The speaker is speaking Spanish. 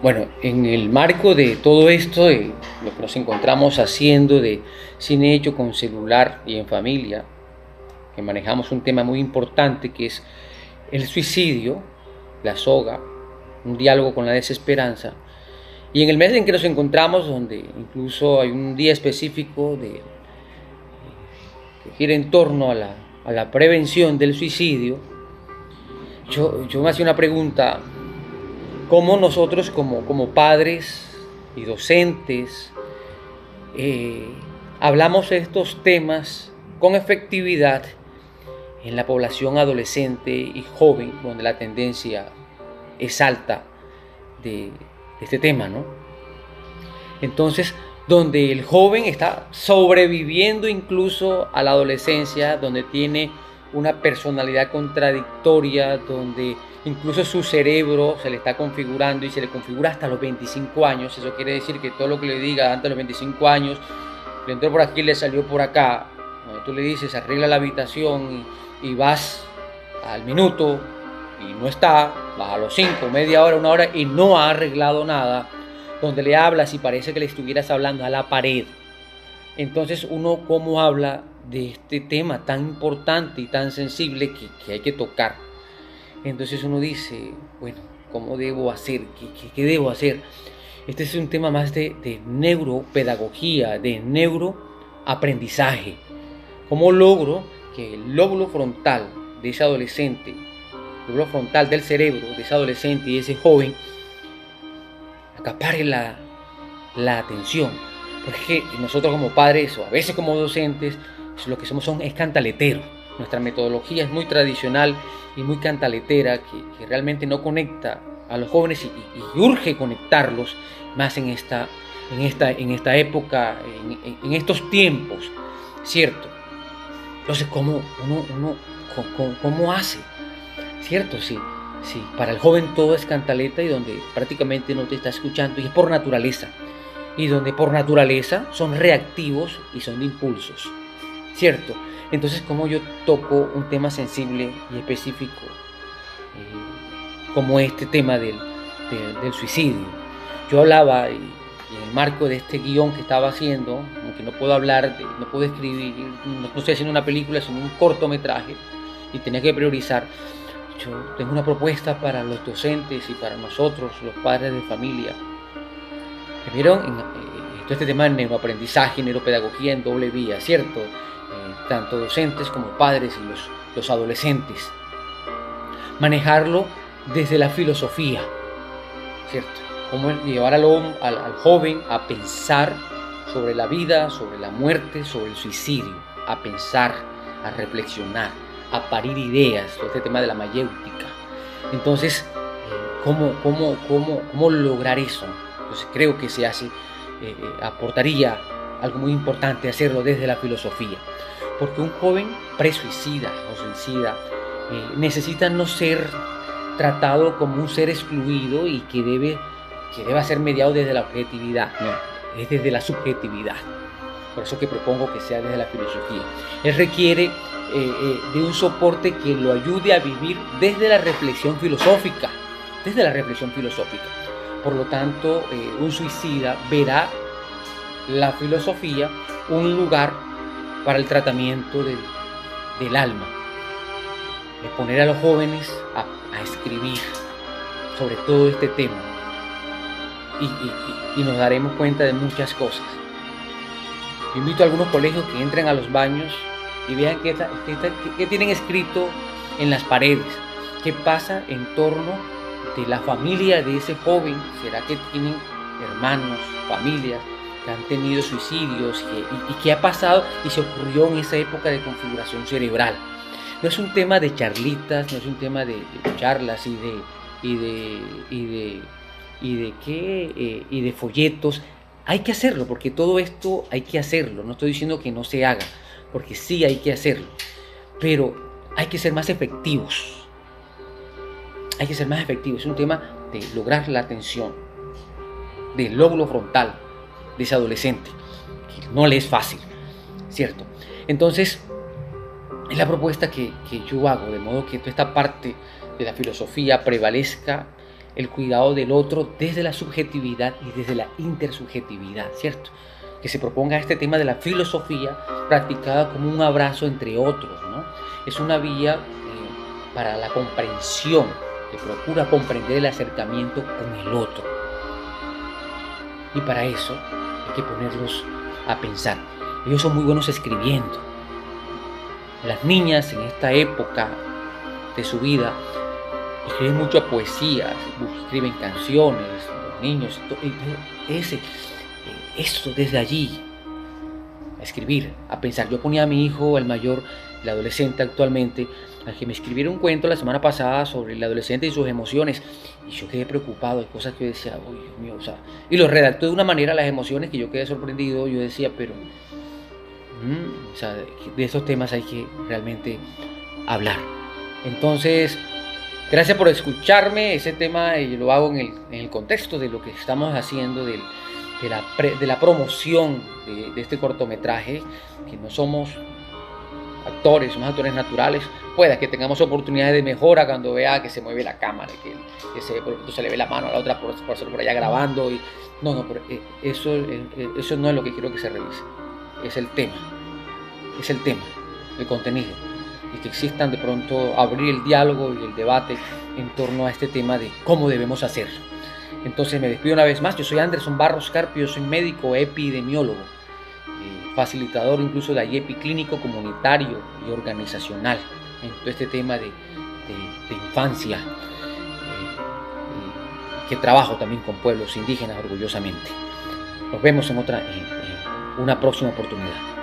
Bueno, en el marco de todo esto, de lo que nos encontramos haciendo de cine hecho con celular y en familia, que manejamos un tema muy importante que es el suicidio, la soga, un diálogo con la desesperanza. Y en el mes en que nos encontramos, donde incluso hay un día específico que gira en torno a la prevención del suicidio, yo me hacía una pregunta: ¿cómo nosotros como padres y docentes hablamos de estos temas con efectividad en la población adolescente y joven, donde la tendencia es alta de este tema, ¿no? Entonces, donde el joven está sobreviviendo incluso a la adolescencia, donde tiene una personalidad contradictoria, donde incluso su cerebro se le está configurando y se le configura hasta los 25 años. Eso quiere decir que todo lo que le diga antes de los 25 años, le entró por aquí, le salió por acá. Cuando tú le dices arregla la habitación y vas al minuto y no está, vas a los 5, media hora, una hora y no ha arreglado nada, donde le hablas y parece que le estuvieras hablando a la pared. Entonces uno cómo habla de este tema tan importante y tan sensible que hay que tocar. Entonces uno dice, bueno, ¿cómo debo hacer? ¿Qué debo hacer? Este es un tema más de neuropedagogía, de neuroaprendizaje. ¿Cómo logro que el lóbulo frontal de ese adolescente, el lóbulo frontal del cerebro de ese adolescente y ese joven, acapare la atención? Porque nosotros como padres o a veces como docentes, lo que somos es cantaleteros. Nuestra metodología es muy tradicional y muy cantaletera, que realmente no conecta a los jóvenes y urge conectarlos más en esta época, en estos tiempos, ¿cierto? Entonces, ¿cómo hace? ¿Cierto? Sí, para el joven todo es cantaleta y donde prácticamente no te está escuchando y es por naturaleza. Y donde por naturaleza son reactivos y son de impulsos, ¿cierto? Entonces, ¿cómo yo toco un tema sensible y específico como este tema del suicidio? Yo hablaba y en el marco de este guión que estaba haciendo, aunque no puedo hablar, no puedo escribir, no estoy haciendo una película, sino un cortometraje y tenía que priorizar. Yo tengo una propuesta para los docentes y para nosotros, los padres de familia. Primero, todo este tema de neuroaprendizaje, neuropedagogía en doble vía, ¿cierto? Tanto docentes como padres y los adolescentes. Manejarlo desde la filosofía, ¿cierto? Cómo llevar al joven a pensar sobre la vida, sobre la muerte, sobre el suicidio, a pensar, a reflexionar, a parir ideas, todo este tema de la mayéutica. Entonces, ¿cómo lograr eso? Entonces creo que se hace, aportaría algo muy importante hacerlo desde la filosofía, porque un joven presuicida o suicida necesita no ser tratado como un ser excluido y que debe ser mediado desde la objetividad, no, es desde la subjetividad. Por eso que propongo que sea desde la filosofía. Él requiere de un soporte que lo ayude a vivir desde la reflexión filosófica, Por lo tanto, un suicida verá la filosofía un lugar para el tratamiento del alma, de poner a los jóvenes a escribir sobre todo este tema y nos daremos cuenta de muchas cosas. Yo invito a algunos colegios que entren a los baños y vean qué tienen escrito en las paredes, qué pasa en torno de la familia de ese joven. ¿Será que tienen hermanos, familias que han tenido suicidios y qué ha pasado y se ocurrió en esa época de configuración cerebral? No es un tema de charlitas, no es un tema de charlas y de folletos. Hay que hacerlo, porque todo esto hay que hacerlo. No estoy diciendo que no se haga, porque sí hay que hacerlo, pero hay que ser más efectivos. Es un tema de lograr la atención del lóbulo frontal de ese adolescente, que no le es fácil, ¿cierto? Entonces, es la propuesta que yo hago, de modo que toda esta parte de la filosofía prevalezca el cuidado del otro desde la subjetividad y desde la intersubjetividad, ¿cierto? Que se proponga este tema de la filosofía practicada como un abrazo entre otros, ¿no? Es una vía para la comprensión, que procura comprender el acercamiento con el otro. Y para eso hay que ponerlos a pensar. Ellos son muy buenos escribiendo. Las niñas en esta época de su vida escriben mucho poesía, escriben canciones, los niños, eso desde allí, a escribir, a pensar. Yo ponía a mi hijo, el mayor, el adolescente actualmente, a que me escribiera un cuento la semana pasada sobre el adolescente y sus emociones, y yo quedé preocupado, hay cosas que yo decía, uy, Dios mío, o sea, y lo redactó de una manera las emociones que yo quedé sorprendido. Yo decía, pero o sea, de esos temas hay que realmente hablar. Entonces, gracias por escucharme. Ese tema yo lo hago en el contexto de lo que estamos haciendo, de la promoción de este cortometraje, que no somos actores, somos actores naturales. Pueda que tengamos oportunidades de mejora cuando vea que se mueve la cámara, que se le ve la mano a la otra por allá grabando. No, pero eso no es lo que quiero que se revise. Es el tema, el contenido, y que existan de pronto abrir el diálogo y el debate en torno a este tema de cómo debemos hacerlo. Entonces me despido una vez más. Yo soy Anderson Barros Carpio, soy médico epidemiólogo, facilitador incluso de IEPI clínico, comunitario y organizacional en todo este tema de infancia, que trabajo también con pueblos indígenas orgullosamente. Nos vemos en una próxima oportunidad.